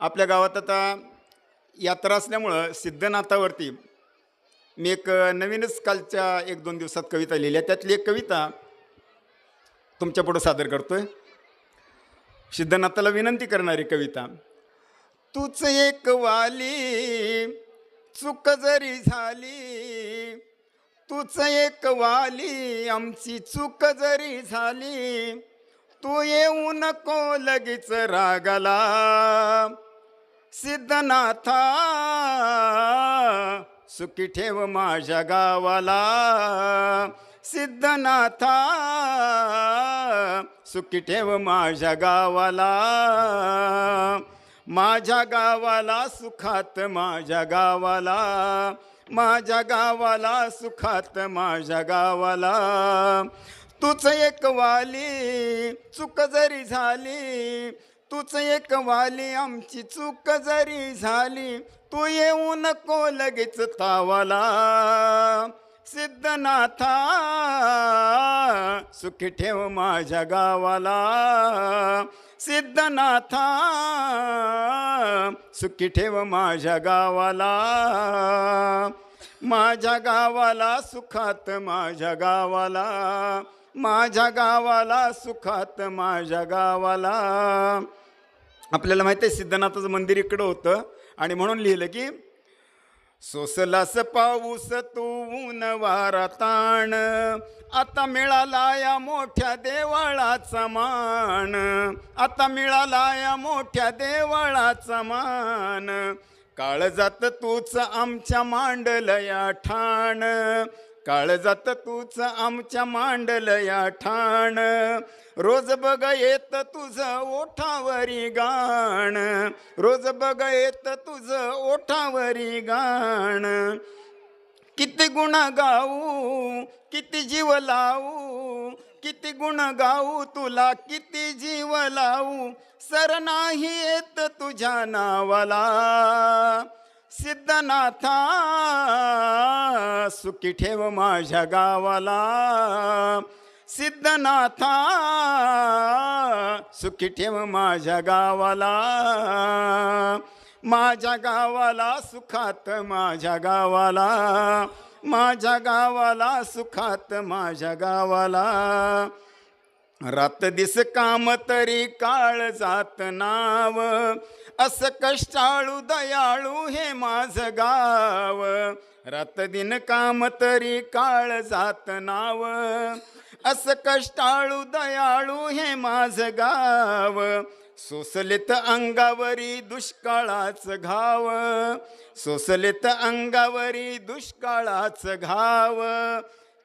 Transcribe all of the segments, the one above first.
आपल्या गावात आता यात्रा असल्यामुळं सिद्धनाथावरती मी एक नवीनच कालच्या 1-2 दिवसात कविता लिहिली आहे. त्यातली एक कविता तुमच्यापुढं सादर करतोय. सिद्धनाथाला विनंती करणारी कविता. तूच एक वाली चूक जरी झाली, तूच एक वाली आमची चूक जरी झाली, तू येऊ नको लगेच रागाला. सिद्धनाथा सुखी ठेव माझ्या गावाला. सिद्धनाथा सुखी ठेव माझ्या गावाला. माझ्या गावाला सुखात माझ्या गावाला. माझ्या गावाला सुखात माझ्या गावाला. तूच एक वाली चूक जरी झाली, तूच एक वाली आमची चूक जरी झाली, तू येऊ नको लगेच तावाला. सिद्धनाथा सुखी ठेव माझ्या गावाला. सिद्धनाथा सुखी ठेव माझ्या गावाला. माझ्या गावाला सुखात माझ्या गावाला. माझ्या गावाला सुखात माझ्या गावाला. आपल्याला माहिती आहे सिद्धनाथाचं मंदिर इकडं होतं आणि म्हणून लिहिलं की सोसलास पाऊस तू ऊन वारा ताण, आता मिळाला या मोठ्या देवळाचा मान. आता मिळाला या मोठ्या देवळाचा मान. काळजात तूच आमच्या मांडलया ठाण. काळजात तूच आमच्या मांडलया ठाण. रोज बघ येत तुझं ओठावरी गाण. रोज बघ येत तुझं ओठावरी गाण. किती गुण गाऊ किती जीव लावू, किती गुण गाऊ तुला किती जीव लावू, सर नाही येत तुझ्या नावाला. सिद्धनाथा सुखी ठेव माझ्या गावाला. सिद्धनाथा सुखी ठेव माझ्या गावाला. माझ्या गावाला सुखात माझ्या गावाला. माझ्या गावाला सुखात माझ्या गावाला. रात दिस काम तरी काळ जात नाव, असं कष्टाळू दयाळू हे माझं गाव. रात दिन काम तरी काळ जात नाव, असं कष्टाळू दयाळू हे माझं गाव. सोसलेत अंगावरी दुष्काळाच घाव. सोसलेत अंगावरी दुष्काळाच घाव.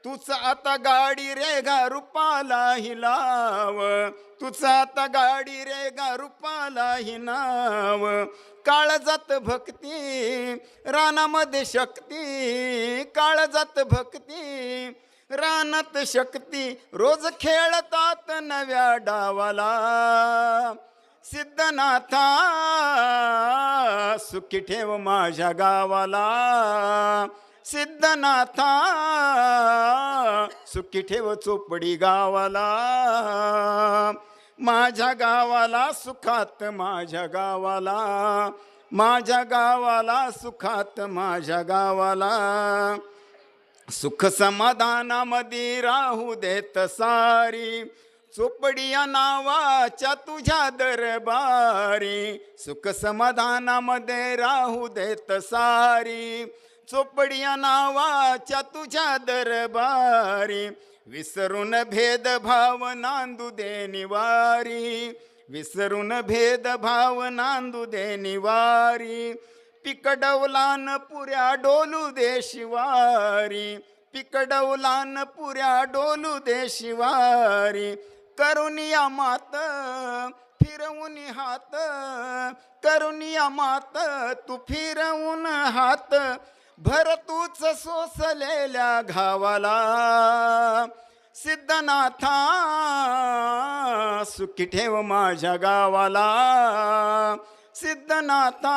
तूच आता गाडी रे गा रूपाला हिलाव. तूच आता गाडी रे गा रूपाला ही नाव. काळजात भक्ती रानामध्ये शक्ती. काळजात भक्ती रानात शक्ती. रोज खेळतात नव्या डावाला. सिद्धनाथा सुखी ठेव माझ्या गावाला. सिद्धनाथा सुखी ठेव चोपडी गावाला. माझ्या गावाला सुखात माझ्या गावाला. माझ्या गावाला सुखात माझ्या गावाला. सुख समाधानामध्ये राहू देत सारी, चोपडी या नावाच्या तुझ्या दरबारी. सुख समाधानामध्ये राहू देत सारी, चोपडी या नावाच्या तुझ्या दरबारी. विसरून भेदभाव नांदू दे निवारी. विसरून भेदभाव नांदू दे निवारी. पिकडवलान पुऱ्या डोलू दे शिवारी. पिकडवलान पुऱ्या डोलू दे शिवारी. करुनिया मात फिरवून हात. करुनिया मात तू फिरवून हात. भर तूच सोसलेल्या घावाला. सिद्धनाथा सुखी ठेव माझ्या गावाला. सिद्धनाथा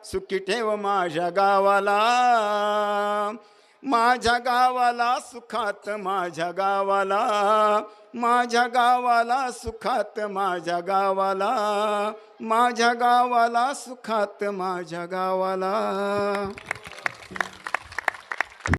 सुखी ठेव माझ्या गावाला. माझ्या गावाला सुखात माझ्या गावाला, माझ्या गावाला सुखात माझ्या गावाला, माझ्या गावाला सुखात माझ्या गावाला.